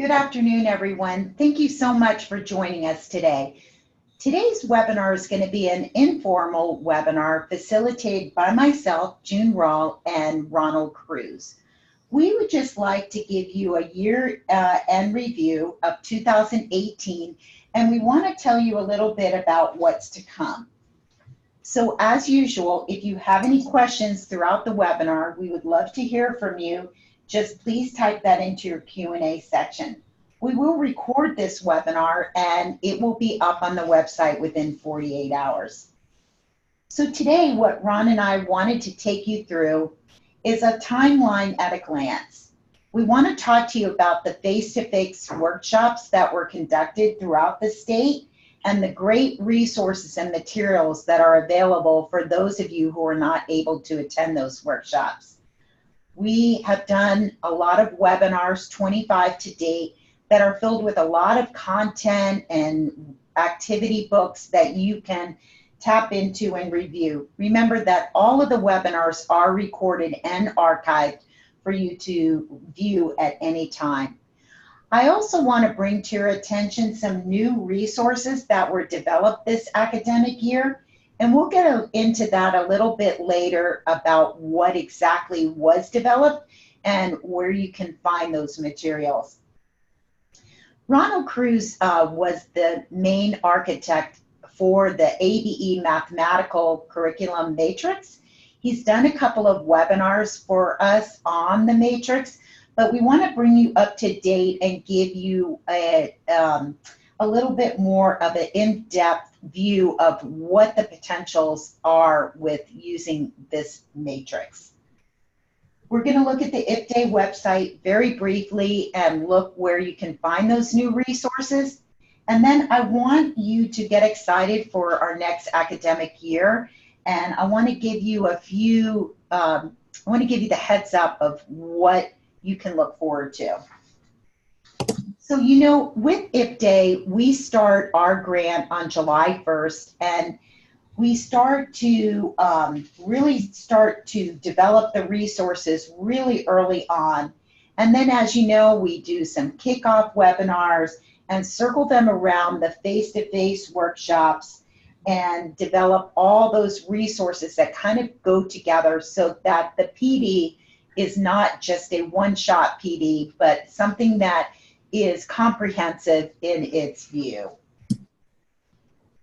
Good afternoon, everyone. Thank you so much for joining us today. Today's webinar is going to be an informal webinar facilitated by myself, June Rawl, and Ronald Cruz. We would just like to give you a year-end review of 2018, and we want to tell you a little bit about what's to come. So as usual, if you have any questions throughout the webinar, we would love to hear from you. Just please type that into your Q&A section. We will record this webinar and it will be up on the website within 48 hours. So today, what Ron and I wanted to take you through is a timeline at a glance. We want to talk to you about the face-to-face workshops that were conducted throughout the state and the great resources and materials that are available for those of you who are not able to attend those workshops. We have done a lot of webinars, 25 to date, that are filled with a lot of content and activity books that you can tap into and review. Remember that all of the webinars are recorded and archived for you to view at any time. I also want to bring to your attention some new resources that were developed this academic year, and we'll get into that a little bit later about what exactly was developed and where you can find those materials. Ronald Cruz was the main architect for the ABE Mathematical Curriculum Matrix. He's done a couple of webinars for us on the matrix, but we want to bring you up to date and give you a little bit more of an in-depth view of what the potentials are with using this matrix. We're going to look at the IPDAE website very briefly and look where you can find those new resources. And then I want you to get excited for our next academic year. And I want to give you a few, I want to give you the heads up of what you can look forward to. So, you know, with IPDAE, we start our grant on July 1st, and we start to really start to develop the resources really early on. And then, as you know, we do some kickoff webinars and circle them around the face-to-face workshops and develop all those resources that kind of go together so that the PD is not just a one-shot PD, but something that is comprehensive in its view.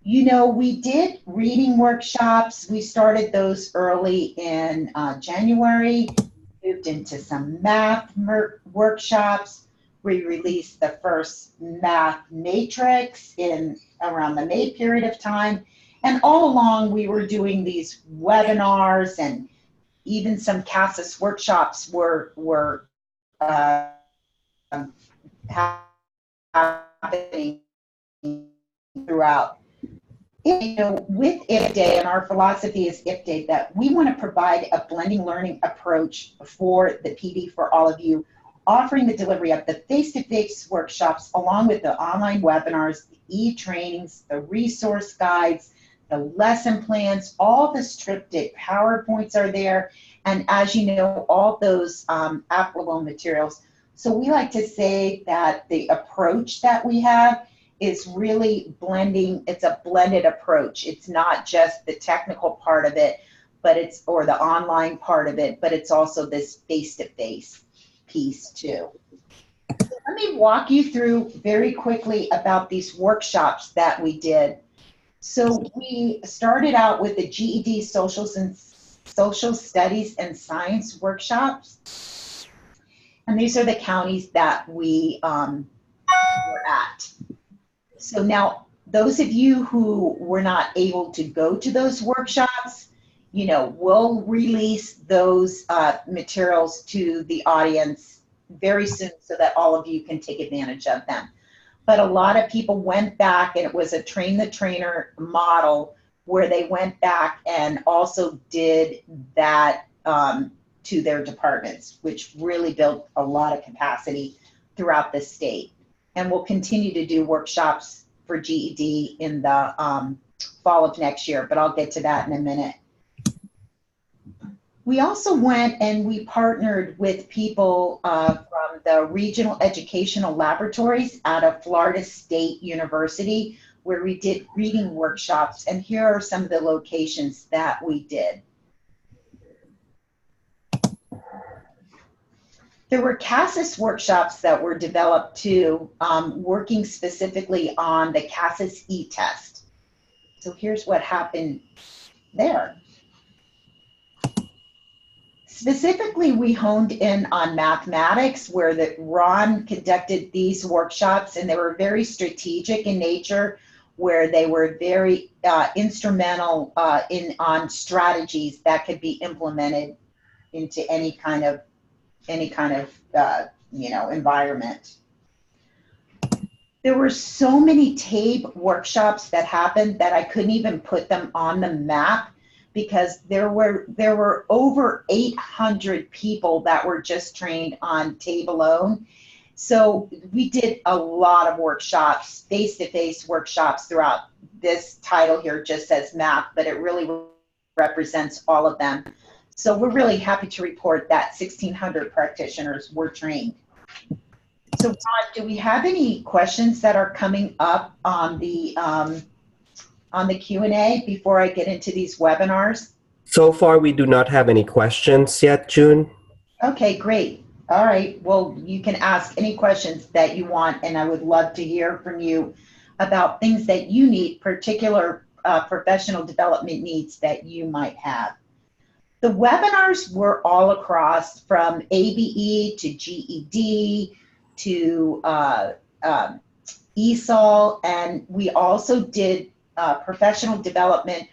You know, we did reading workshops. We started those early in January, moved into some math workshops. We released the first math matrix in around the May period of time. And all along, we were doing these webinars, and even some CASAS workshops were happening throughout. You know, with IPDAE, and our philosophy is IPDAE, that we want to provide a blending learning approach for the PD for all of you, offering the delivery of the face-to-face workshops along with the online webinars, the e-trainings, the resource guides, the lesson plans. All the scripted PowerPoints are there, and as you know, all those applicable materials. So we like to say that the approach that we have is really blending. It's a blended approach. It's not just the technical part of it, but it's, or the online part of it, but it's also this face-to-face piece too. Let me walk you through very quickly about these workshops that we did. So we started out with the GED Social Studies and Science workshops. And these are the counties that we were at. So now, those of you who were not able to go to those workshops, you know, we'll release those materials to the audience very soon so that all of you can take advantage of them. But a lot of people went back, and it was a train the trainer model where they went back and also did that to their departments, which really built a lot of capacity throughout the state. And we'll continue to do workshops for GED in the fall of next year, but I'll get to that in a minute. We also went and we partnered with people from the Regional Educational Laboratories out of Florida State University, where we did reading workshops. And here are some of the locations that we did. There were CASAS workshops that were developed too, working specifically on the CASAS e-test. So here's what happened there. Specifically, we honed in on mathematics, where Ron conducted these workshops, and they were very strategic in nature, where they were very instrumental on strategies that could be implemented into any kind of environment. There were so many TABE workshops that happened that I couldn't even put them on the map, because there were over 800 people that were just trained on TABE alone. So we did a lot of workshops, face-to-face workshops throughout. This title here just says math, but it really represents all of them. So we're really happy to report that 1,600 practitioners were trained. So Ron, do we have any questions that are coming up on the Q&A before I get into these webinars? So far, we do not have any questions yet, June. Okay, great. All right, well, you can ask any questions that you want, and I would love to hear from you about things that you need, particular professional development needs that you might have. The webinars were all across, from ABE to GED to ESOL, and we also did professional development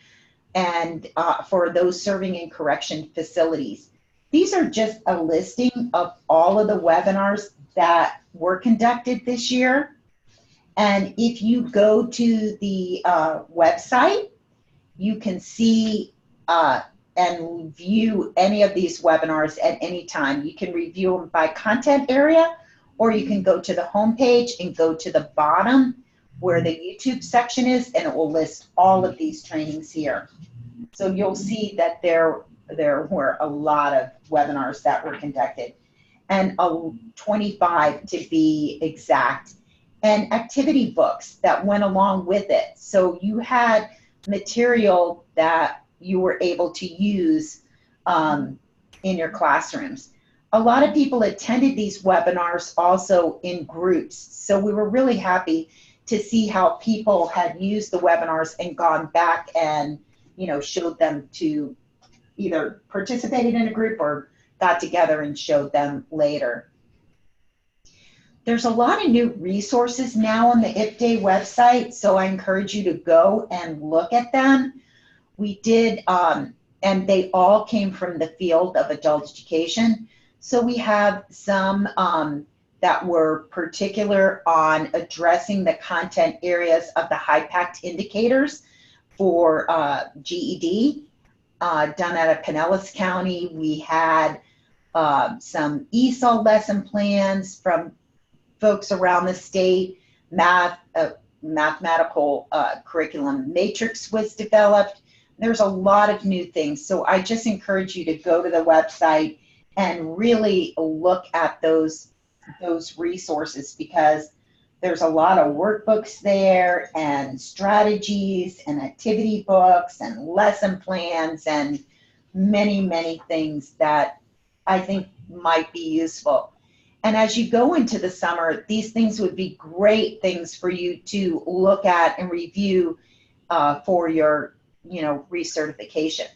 and for those serving in correction facilities. These are just a listing of all of the webinars that were conducted this year. And if you go to the website, you can see and view any of these webinars at any time. You can review them by content area, or you can go to the homepage and go to the bottom where the YouTube section is, and it will list all of these trainings here. So you'll see that there were a lot of webinars that were conducted, and 25 to be exact, and activity books that went along with it. So you had material that you were able to use in your classrooms. A lot of people attended these webinars also in groups. So we were really happy to see how people had used the webinars and gone back and, showed them to either participated in a group or got together and showed them later. There's a lot of new resources now on the IPDAE website, so I encourage you to go and look at them. We did, and they all came from the field of adult education. So we have some that were particular on addressing the content areas of the high-pact indicators for GED, done out of Pinellas County. We had some ESOL lesson plans from folks around the state. Mathematical curriculum matrix was developed. There's a lot of new things. So I just encourage you to go to the website and really look at those resources, because there's a lot of workbooks there, and strategies and activity books and lesson plans and many, many things that I think might be useful. And as you go into the summer, these things would be great things for you to look at and review for your recertification.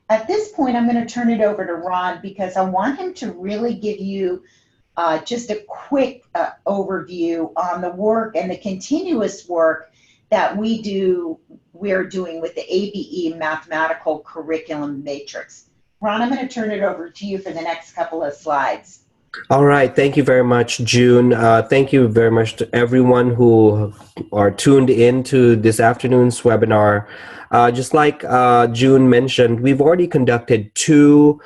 At this point, I'm going to turn it over to Ron, because I want him to really give you just a quick overview on the work and the continuous work that we're doing with the ABE mathematical curriculum matrix. Ron, I'm going to turn it over to you for the next couple of slides. All right. Thank you very much, June. Thank you very much to everyone who are tuned in to this afternoon's webinar. Just like June mentioned, we've already conducted two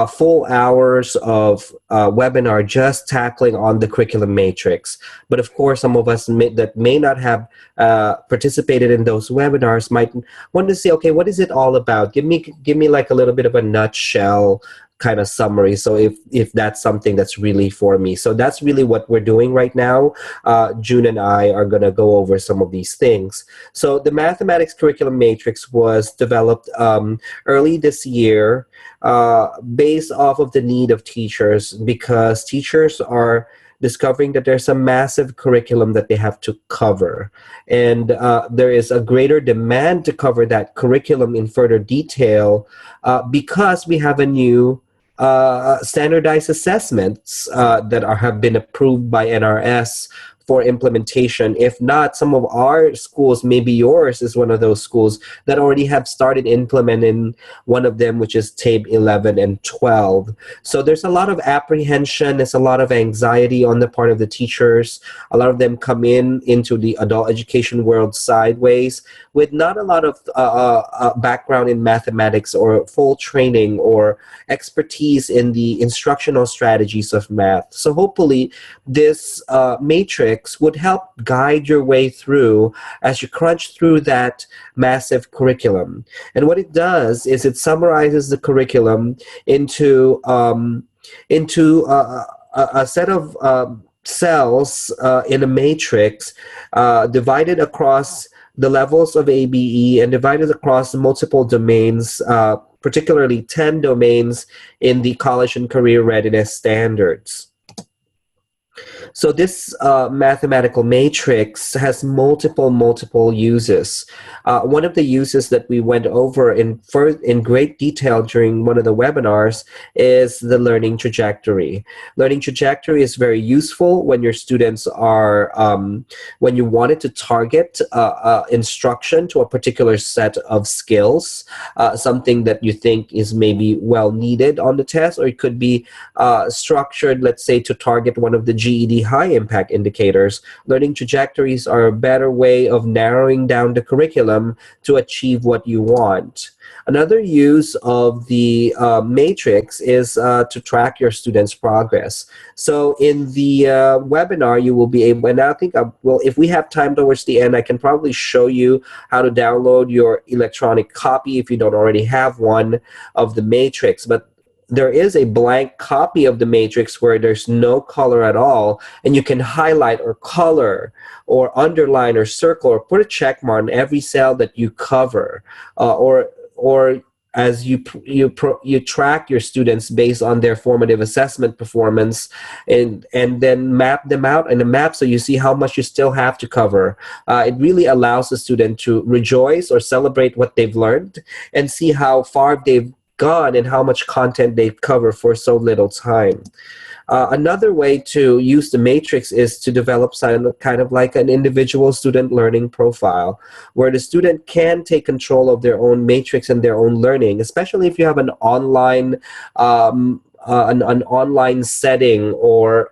full hours of webinar just tackling on the curriculum matrix. But of course, some of us that may not have participated in those webinars might want to say, okay, what is it all about? Give me like a little bit of a nutshell kind of summary, so if that's something that's really for me. So that's really what we're doing right now. June and I are going to go over some of these things. So the mathematics curriculum matrix was developed early this year, based off of the need of teachers, because teachers are discovering that there's a massive curriculum that they have to cover, and there is a greater demand to cover that curriculum in further detail, because we have a new standardized assessments have been approved by NRS for implementation. If not, some of our schools, maybe yours is one of those schools that already have started implementing one of them, which is TABE 11 and 12. So there's a lot of apprehension, there's a lot of anxiety on the part of the teachers. A lot of them come into the adult education world sideways with not a lot of background in mathematics or full training or expertise in the instructional strategies of math. So hopefully this matrix would help guide your way through as you crunch through that massive curriculum. And what it does is it summarizes the curriculum into a set of cells in a matrix, divided across the levels of ABE and divided across multiple domains, particularly 10 domains in the college and career readiness standards. So this mathematical matrix has multiple uses. One of the uses that we went over in great detail during one of the webinars is the learning trajectory. Learning trajectory is very useful when your students are, when you wanted to target instruction to a particular set of skills, something that you think is maybe well needed on the test, or it could be structured, let's say, to target one of the GED high impact indicators. Learning trajectories are a better way of narrowing down the curriculum to achieve what you want. Another use of the matrix is to track your students' progress. So in the webinar, you will be able, and I think, well, if we have time towards the end, I can probably show you how to download your electronic copy if you don't already have one of the matrix. But there is a blank copy of the matrix where there's no color at all, and you can highlight or color or underline or circle or put a check mark on every cell that you cover, or as you track your students based on their formative assessment performance, and then map them out in a map so you see how much you still have to cover. It really allows the student to rejoice or celebrate what they've learned and see how far they've gone and how much content they cover for so little time. Another way to use the matrix is to develop kind of like an individual student learning profile, where the student can take control of their own matrix and their own learning, especially if you have an online an online setting, or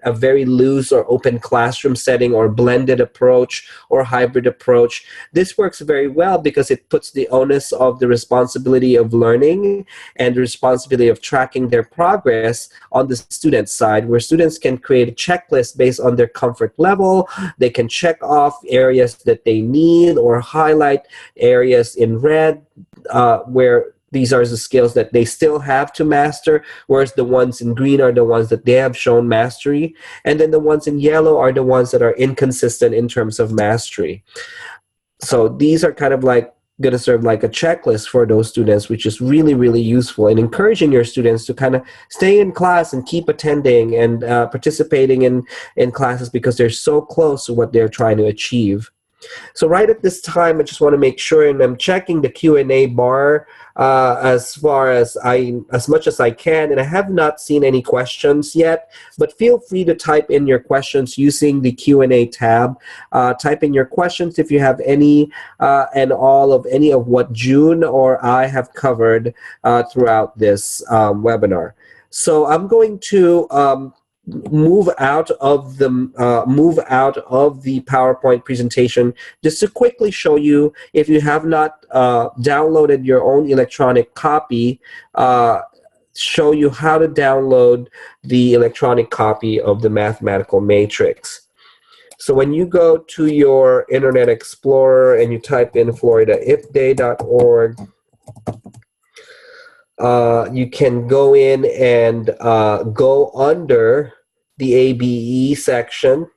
a very loose or open classroom setting, or blended approach or hybrid approach. This works very well because it puts the onus of the responsibility of learning and the responsibility of tracking their progress on the student side, where students can create a checklist based on their comfort level. They can check off areas that they need or highlight areas in red, where these are the skills that they still have to master, whereas the ones in green are the ones that they have shown mastery, and then the ones in yellow are the ones that are inconsistent in terms of mastery. So these are kind of like going to serve like a checklist for those students, which is really useful in encouraging your students to kind of stay in class and keep attending and participating in classes, because they're so close to what they're trying to achieve. So right at this time, I just want to make sure, and I'm checking the Q&A bar as much as I can, and I have not seen any questions yet, but feel free to type in your questions using the Q&A tab. Type in your questions if you have any and all of any of what June or I have covered throughout this webinar. So I'm going to move out of the PowerPoint presentation just to quickly show you, if you have not downloaded your own electronic copy, show you how to download the electronic copy of the mathematical matrix. So when you go to your Internet Explorer and you type in floridaipdae.org, you can go in and go under the ABE section,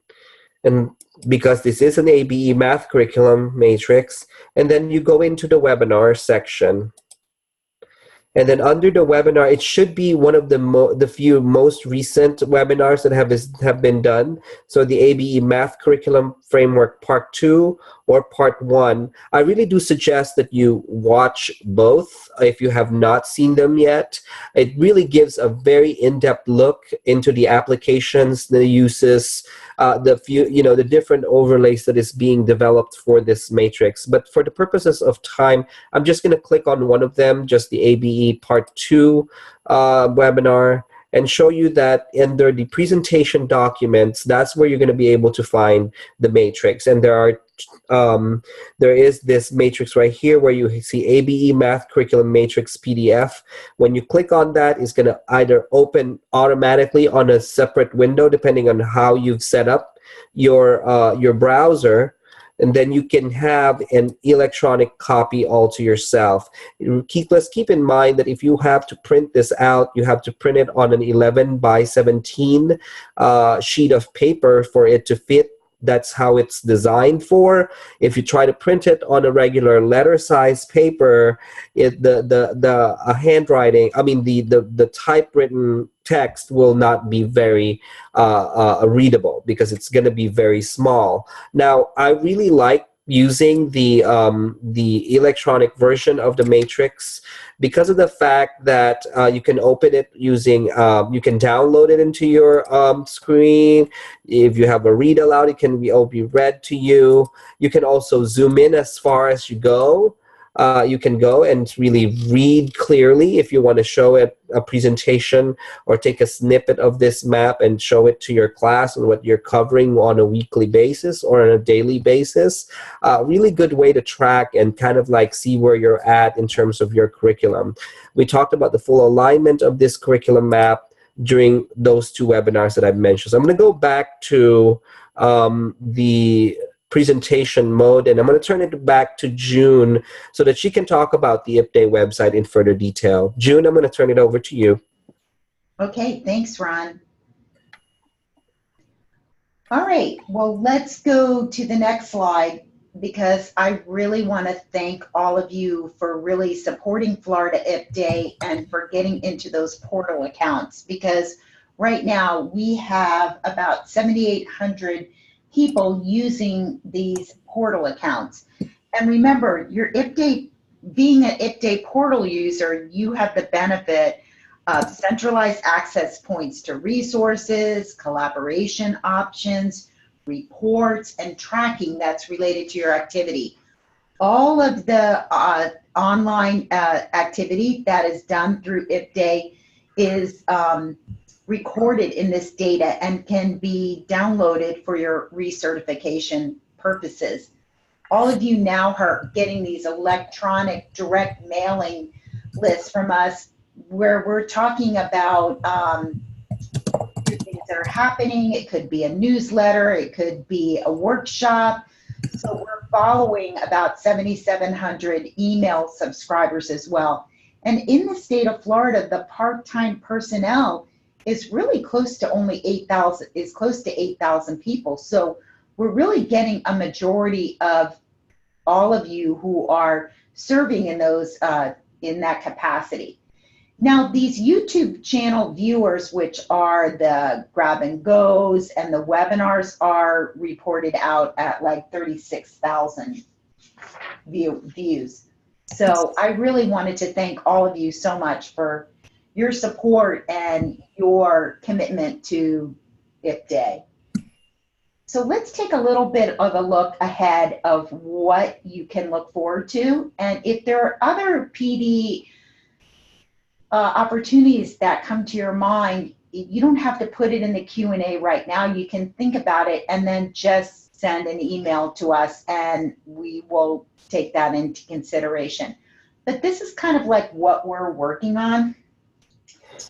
and because this is an ABE math curriculum matrix, and then you go into the webinar section. And then under the webinar, it should be one of the few most recent webinars that have been done. So the ABE Math Curriculum Framework Part 2 or Part 1. I really do suggest that you watch both if you have not seen them yet. It really gives a very in-depth look into the applications, the uses, the different overlays that is being developed for this matrix. But for the purposes of time, I'm just going to click on one of them, just the ABE Part 2 webinar, and show you that under the presentation documents, that's where you're going to be able to find the matrix. And there is this matrix right here where you see ABE Math Curriculum Matrix PDF. When you click on that, it's going to either open automatically on a separate window, depending on how you've set up your browser, and then you can have an electronic copy all to yourself. Let's keep in mind that if you have to print this out, you have to print it on an 11 by 17 sheet of paper for it to fit. That's how it's designed for. If you try to print it on a regular letter size paper, the handwriting, I mean the typewritten text will not be very readable because it's going to be very small. Now, I really like using the electronic version of the matrix because of the fact that you can open it using, you can download it into your screen. If you have a read aloud, it can be read to you. You can also zoom in as far as you go. You can go and really read clearly if you want to show it a presentation or take a snippet of this map and show it to your class and what you're covering on a weekly basis or on a daily basis. Really good way to track and kind of like see where you're at in terms of your curriculum. We talked about the full alignment of this curriculum map during those two webinars that I've mentioned. So I'm going to go back to the presentation mode, and I'm going to turn it back to June so that she can talk about the IPDAE website in further detail. June, I'm going to turn it over to you. Okay, thanks, Ron. All right, well, let's go to the next slide because I really want to thank all of you for really supporting Florida IPDAE and for getting into those portal accounts, because right now we have about 7,800 people using these portal accounts. And remember, your IPDAE, being an IPDAE portal user, you have the benefit of centralized access points to resources, collaboration options, reports, and tracking that's related to your activity. All of the online activity that is done through IPDAE is recorded in this data and can be downloaded for your recertification purposes. All of you now are getting these electronic direct mailing lists from us where we're talking about things that are happening. It could be a newsletter, it could be a workshop. So we're following about 7,700 email subscribers as well. And in the state of Florida, the part-time personnel is really close to only 8,000, is close to 8,000 people. So we're really getting a majority of all of you who are serving in those in that capacity. Now, these YouTube channel viewers, which are the grab and goes and the webinars, are reported out at like 36,000 views. So I really wanted to thank all of you so much for your support and your commitment to IPDAE. So let's take a little bit of a look ahead of what you can look forward to. And if there are other PD opportunities that come to your mind, you don't have to put it in the Q&A right now. You can think about it and then just send an email to us and we will take that into consideration. But this is kind of like what we're working on.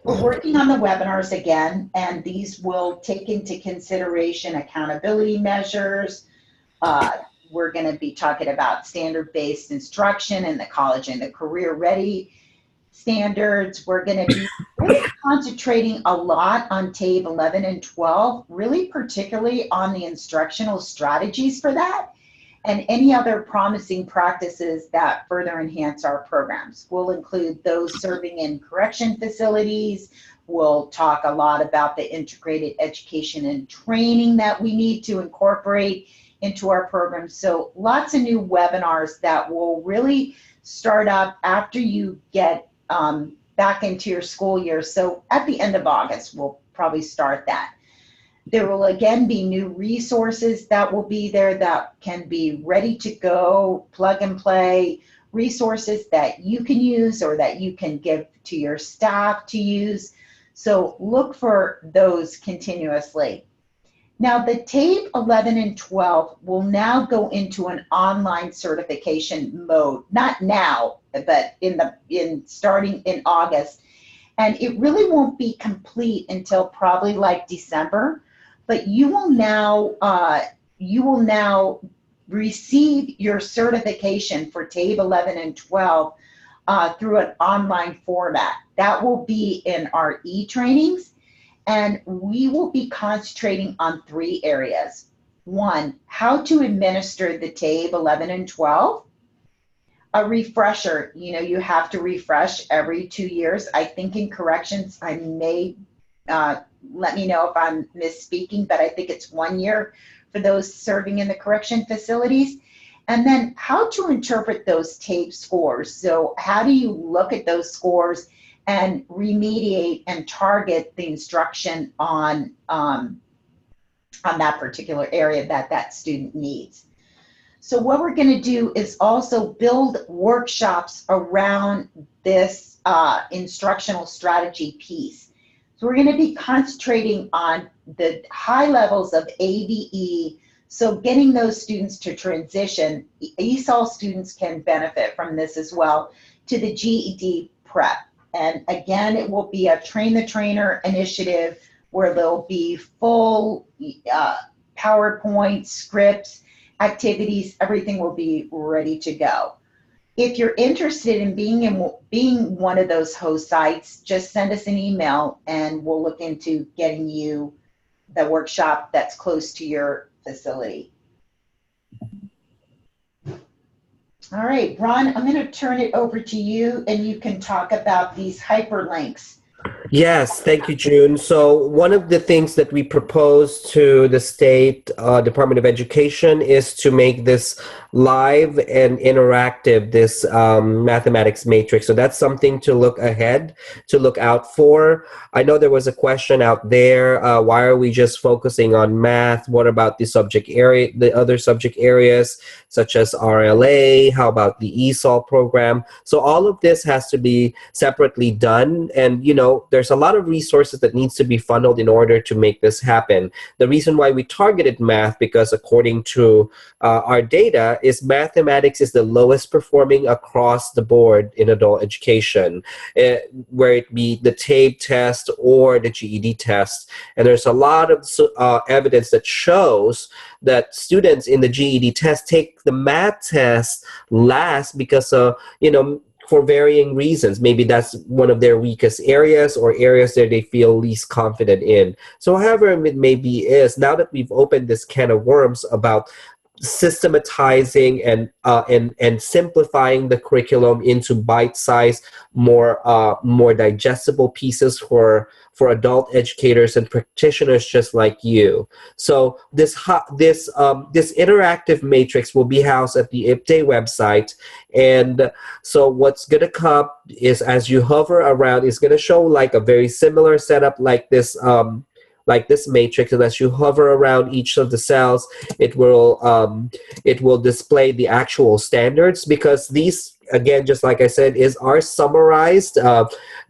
We're working on the webinars again, and these will take into consideration accountability measures. We're going to be talking about standard-based instruction in the college and the career-ready standards. We're going to be really concentrating a lot on TABE 11 and 12, really particularly on the instructional strategies for that and any other promising practices that further enhance our programs. We'll include those serving in correction facilities. We'll talk a lot about the integrated education and training that we need to incorporate into our programs. So lots of new webinars that will really start up after you get back into your school year. So at the end of August, we'll probably start that. There will again be new resources that will be there that can be ready to go, plug and play, resources that you can use or that you can give to your staff to use. So look for those continuously. Now the TABE 11 and 12 will now go into an online certification mode, not now, but starting in August. And it really won't be complete until probably like December. But you will now receive your certification for TABE 11 and 12 through an online format. That will be in our e-trainings, and we will be concentrating on 3 areas. 1, how to administer the TABE 11 and 12. A refresher, you have to refresh every 2 years. I think in corrections, I may let me know if I'm misspeaking, but I think it's 1 year for those serving in the correction facilities. And then how to interpret those TABE scores. So how do you look at those scores and remediate and target the instruction on that particular area that student needs. So what we're going to do is also build workshops around this instructional strategy piece. So we're going to be concentrating on the high levels of ABE, so getting those students to transition. ESOL students can benefit from this as well, to the GED prep. And again, it will be a train the trainer initiative where there'll be full PowerPoint, scripts, activities, everything will be ready to go. If you're interested in being one of those host sites, just send us an email and we'll look into getting you the workshop that's close to your facility. All right, Ron, I'm going to turn it over to you and you can talk about these hyperlinks. Yes, thank you, June. So one of the things that we propose to the State Department of Education is to make this live and interactive, this mathematics matrix. So that's something to look out for. I know there was a question out there, why are we just focusing on math? What about the other subject areas, such as RLA? How about the ESOL program? So all of this has to be separately done. And, there's a lot of resources that needs to be funneled in order to make this happen. The reason why we targeted math, because according to our data, is mathematics is the lowest performing across the board in adult education, where it be the TABE test or the GED test. And there's a lot of evidence that shows that students in the GED test take the math test last because for varying reasons. Maybe that's one of their weakest areas or areas that they feel least confident in. So however it maybe is, now that we've opened this can of worms about systematizing and simplifying the curriculum into bite-sized, more digestible pieces for adult educators and practitioners just like you. So this interactive matrix will be housed at the IPDAE website, and so what's going to come is, as you hover around, it's going to show like a very similar setup like this like this matrix, and as you hover around each of the cells, it will display the actual standards, because these, again, just like I said, are summarized.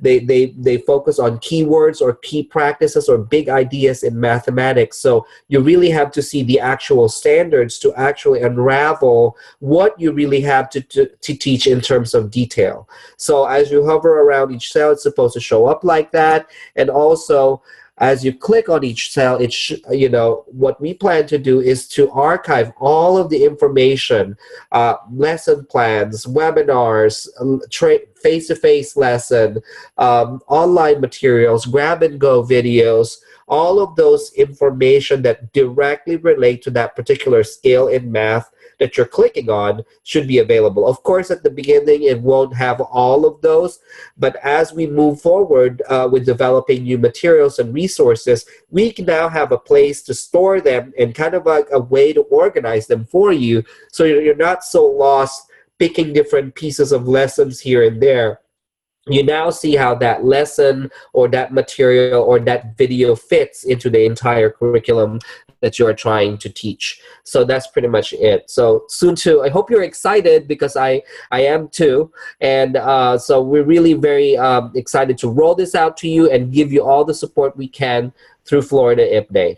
They focus on keywords or key practices or big ideas in mathematics. So you really have to see the actual standards to actually unravel what you really have to teach in terms of detail. So as you hover around each cell, it's supposed to show up like that. And also, as you click on each cell, what we plan to do is to archive all of the information, lesson plans, webinars, face-to-face lesson, online materials, grab-and-go videos, all of those information that directly relate to that particular skill in math that you're clicking on should be available. Of course, at the beginning, it won't have all of those, but as we move forward with developing new materials and resources, we can now have a place to store them and kind of like a way to organize them for you, so you're not so lost picking different pieces of lessons here and there. You now see how that lesson or that material or that video fits into the entire curriculum that you're trying to teach. So that's pretty much it. So soon to, I hope you're excited, because I am too. And so we're really very excited to roll this out to you and give you all the support we can through Florida IPDAE.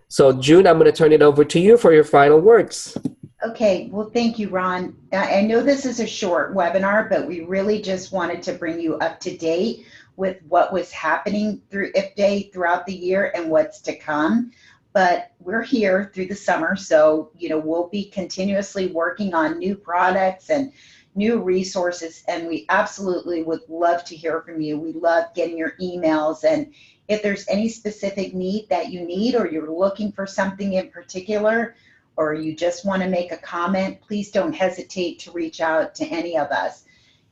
So June, I'm going to turn it over to you for your final words. Okay, well, thank you, Ron. I know this is a short webinar, but we really just wanted to bring you up to date with what was happening through IPDAE throughout the year and what's to come. But we're here through the summer, so we'll be continuously working on new products and new resources, and we absolutely would love to hear from you. We love getting your emails, and if there's any specific need that you need, or you're looking for something in particular, or you just want to make a comment, please don't hesitate to reach out to any of us.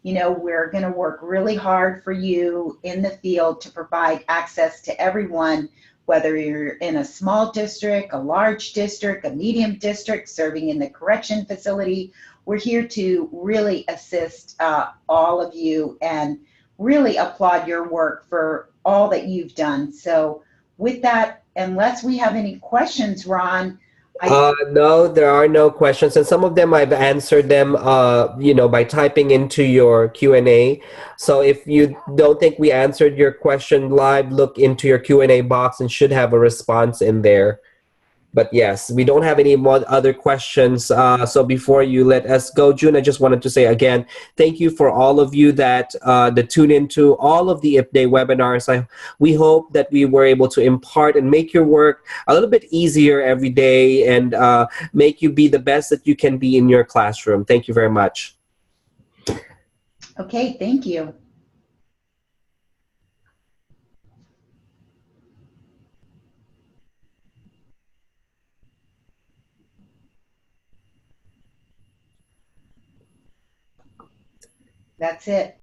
We're going to work really hard for you in the field to provide access to everyone, whether you're in a small district, a large district, a medium district, serving in the correction facility. We're here to really assist all of you and really applaud your work for all that you've done. So with that, unless we have any questions, Ron, no, there are no questions, and some of them I've answered them, by typing into your Q&A. So if you don't think we answered your question live, look into your Q&A box and should have a response in there. But yes, we don't have any more other questions. So before you let us go, June, I just wanted to say again, thank you for all of you that tune into all of the IPDAE webinars. We hope that we were able to impart and make your work a little bit easier every day, and make you be the best that you can be in your classroom. Thank you very much. Okay, thank you. That's it.